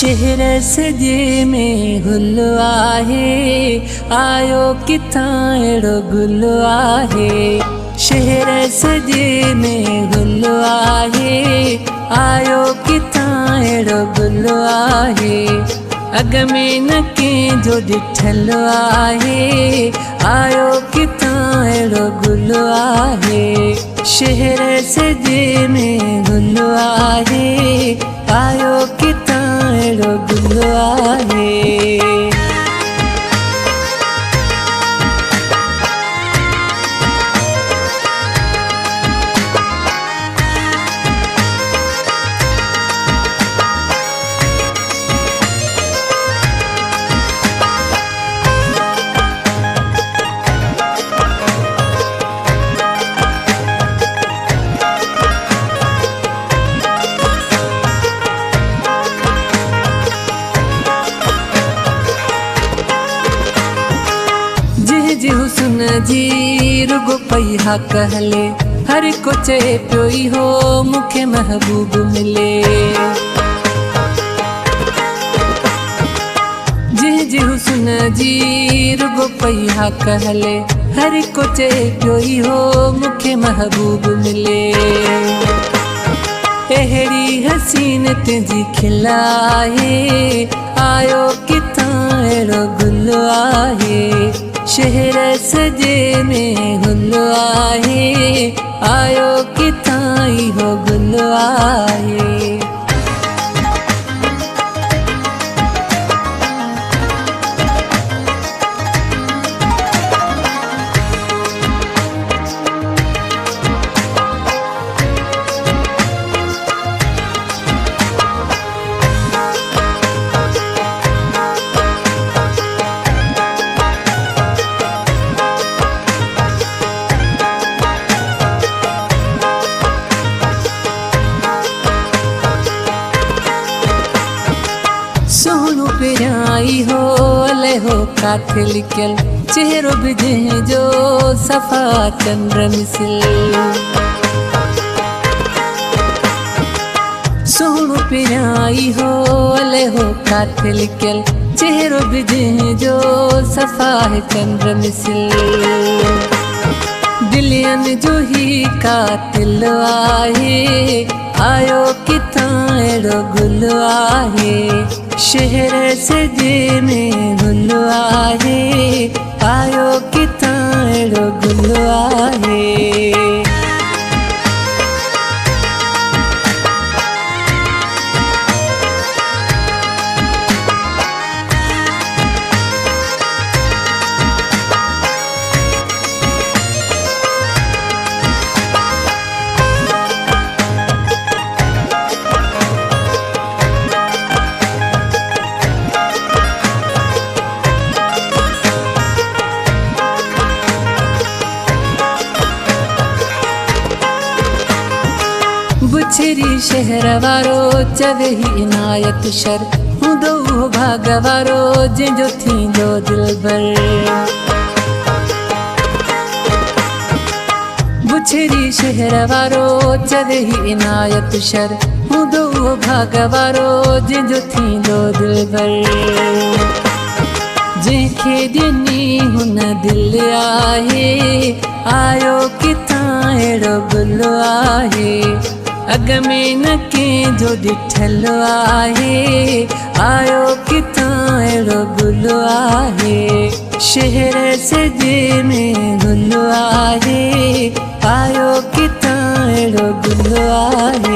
शहर सजे में गुल आहे, आयो किथां अहिड़ो गुल आहे। शहर सजे में गुल आहे, आयो किथां अहिड़ो गुल आहे। अॻ में न कंहिंजो ॾिठल आहे, आयो किथां अहिड़ो गुल आहे। शहर सजे में गुल आहे, आयो किथां अहिड़ो गुल आहे। जी हुस्न जी रुगो पई हा कहले, हर को चए पियो इहो मूंखे महबूब मिले। जी हुस्न जी रुगो पई हा कहले, हर को चए पियो इहो मूंखे महबूब मिले। अहिड़ी हसीन तुंहिंजी खिलाए, आयो किथां अहिड़ो गुल आहे। शहर सजे में गुल आहे, आयो किथां इहो गुल आहे। सोनू पिराई हो अले हो काथे लिखियल, चेहरो बि जंहिंजो सफ़ा चंद्र मिसिल। सोनू पिराई हो अले हो काथे लिखियल, चेहरो बि जंहिंजो सफ़ा चंद्र मिसिल। दिलियन जो ही कातिल आहे, आयो किथां अहिड़ो गुल आहे। शहर सजे में गुल आहे, आयो किथां अहिड़ो गुल आहे। बुछरी शहर वारो चवे ही इनायत शर, हूंदो उहो भाग वारो जंहिंजो थींदो दिलबर। बुछरी शहर वारो चवे ही इनायत शर, हूंदो उहो भाग वारो जंहिंजो थींदो दिलबर। जंहिंखे ॾिनी हुन दिल आहे, आयो किथां अहिड़ो गुल आहे। अॻ में न कंहिंजो ॾिठल आहे, आयो किथां अहिड़ो गुल आहे। शहर सजे में गुल आहे, आयो किथां अहिड़ो गुल आहे।